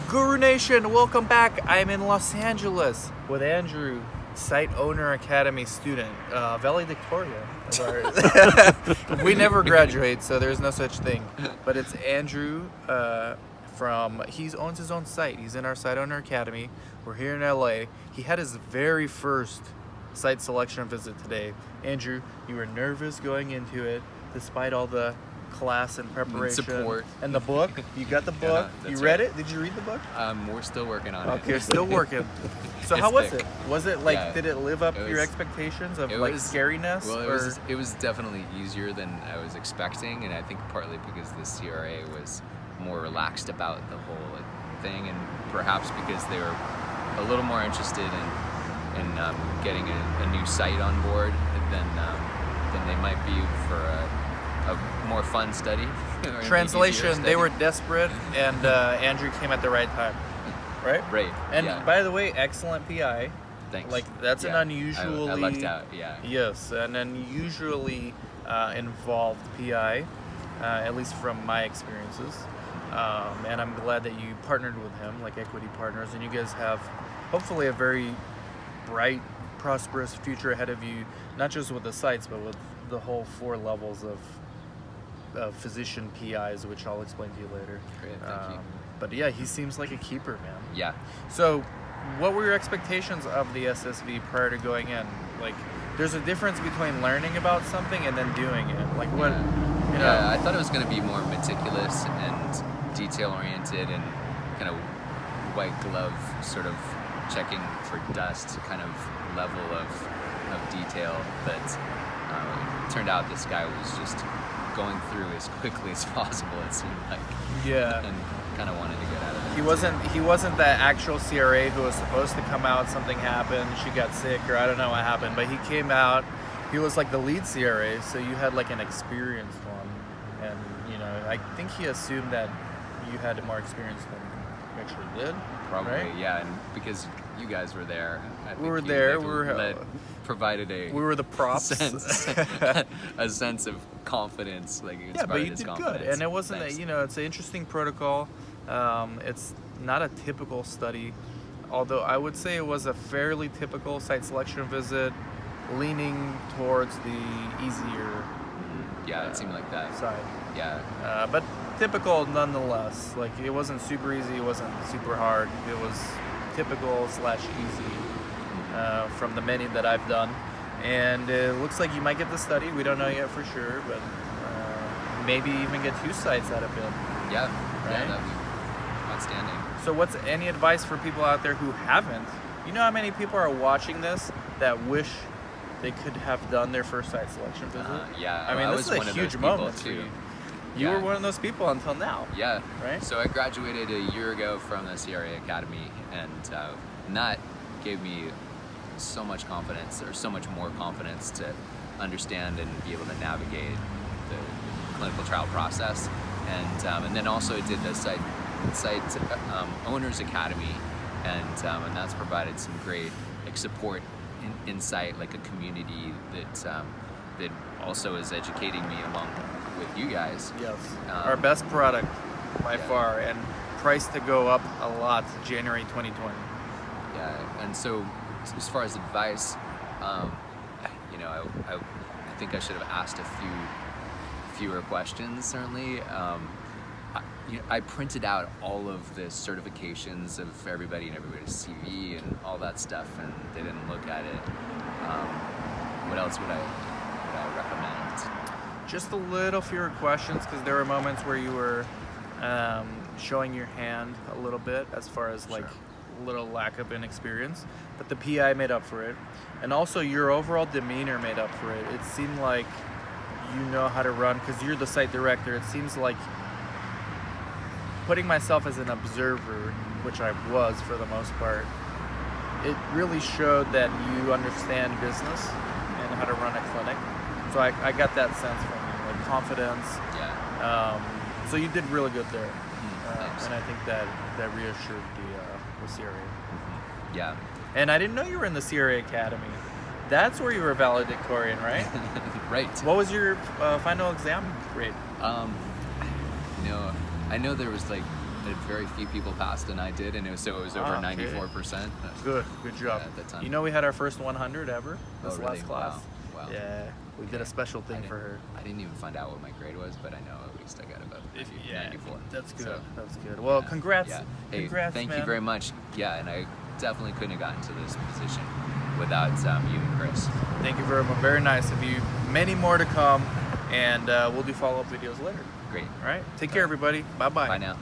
Guru Nation, welcome back. I'm in Los Angeles with Andrew, Site Owner Academy student, valedictorian. We never graduate, so there's no such thing. But it's Andrew he owns his own site. He's in our Site Owner Academy. We're here in LA. He had his very first site selection visit today. Andrew, you were nervous going into it, despite all the class and preparation support and the book. You got the book. You read it? Did you read the book? We're still working on Okay, it. still working. So It's how was thick. it? Was it like, Yeah. did it live up It to your was- expectations of it like was- scariness? Well, or? it was definitely easier than I was expecting, and I think partly because the CRA was more relaxed about the whole thing, and perhaps because they were a little more interested in getting a new site on board than they might be for a more fun study. or an easier Translation, they study. were desperate, and Andrew came at the right time, right? Right. And yeah. by the way, excellent PI. Thanks. Like, that's an Yeah. unusually... I lucked out. Yeah. Yes, an unusually involved PI, at least from my experiences. And I'm glad that you partnered with him, like equity partners, and you guys have hopefully a very bright, prosperous future ahead of you, not just with the sites, but with the whole 4 levels of physician PIs, which I'll explain to you later. Great. Thank you. But yeah, he seems like a keeper, man. Yeah. So, what were your expectations of the SSV prior to going in? Like, there's a difference between learning about something and then doing it. Like, what, you know? Yeah, I thought it was going to be more meticulous and detail-oriented and kind of white glove sort of checking for dust kind of level of detail. But it turned out this guy was just going through as quickly as possible, it seemed like. Yeah. And kind of wanted to get out of it. He wasn't that actual CRA who was supposed to come out, something happened, she got sick, or I don't know what happened, but he came out, he was like the lead CRA, so you had like an experienced one. And, you know, I think he assumed that you had more experience than you actually did. Probably, right? yeah, and because you guys were there, I think We were you there, provided a we were the props. a sense of confidence, like Yeah, but you his did good, confidence. and it wasn't Thanks. it's an interesting protocol. It's not a typical study, although I would say it was a fairly typical site selection visit, leaning towards the easier Yeah, it seemed like that. side. Yeah, But typical nonetheless. Like, it wasn't super easy, it wasn't super hard. It was typical / easy from the many that I've done. And it looks like you might get the study. We don't know yet for sure, but maybe even get 2 sites out of it. yeah, Right? yeah, that'd be outstanding. So what's any advice for people out there who haven't? You know how many people are watching this that wish they could have done their first site selection visit? Yeah, I mean, this was is one a of huge those people moment for too. you. You Yeah. were one of those people until now. Yeah. Right? So I graduated a year ago from the CRA Academy, and that gave me so much confidence, or so much more confidence to understand and be able to navigate the clinical trial process. And then also I did the site Owners Academy, and that's provided some great support, insight, like a community that also is educating me along with you guys. Yes. Our best product by yeah. far, and priced to go up a lot January 2020. Yeah, and so as far as advice, you know, I think I should have asked fewer questions. Certainly, I printed out all of the certifications of everybody and everybody's CV and all that stuff, and they didn't look at it. What else would I recommend? Just a little fewer questions, because there were moments where you were showing your hand a little bit as far as like Sure. a little lack of inexperience, but the PI made up for it, and also your overall demeanor made up for it. It seemed like you know how to run, because you're the site director. It seems like, putting myself as an observer, which I was for the most part, it really showed that you understand business and how to run a clinic. So I got that sense from you, like confidence. Yeah. So you did really good there, Thanks. and I think that reassured the CRA. Yeah. And I didn't know you were in the CRA Academy. That's where you were valedictorian, right? Right. What was your final exam grade? You know, I know there was like very few people passed, and I did, and it was over Okay. 94%. Good job. at that time. You know, we had our first 100 ever Oh, this really? last class. Wow. Yeah, we did a special thing for her. I didn't even find out what my grade was, but I know at least I got about 94. That's good. So, That's good. Well, yeah, congrats. yeah. Hey, Congrats, thank man. you very much. Yeah, and I definitely couldn't have gotten to this position without you and Chris. Thank you very much. Very nice of you. Many more to come, and we'll do follow-up videos later. Great. All right. Take care, everybody. Bye-bye. Bye now.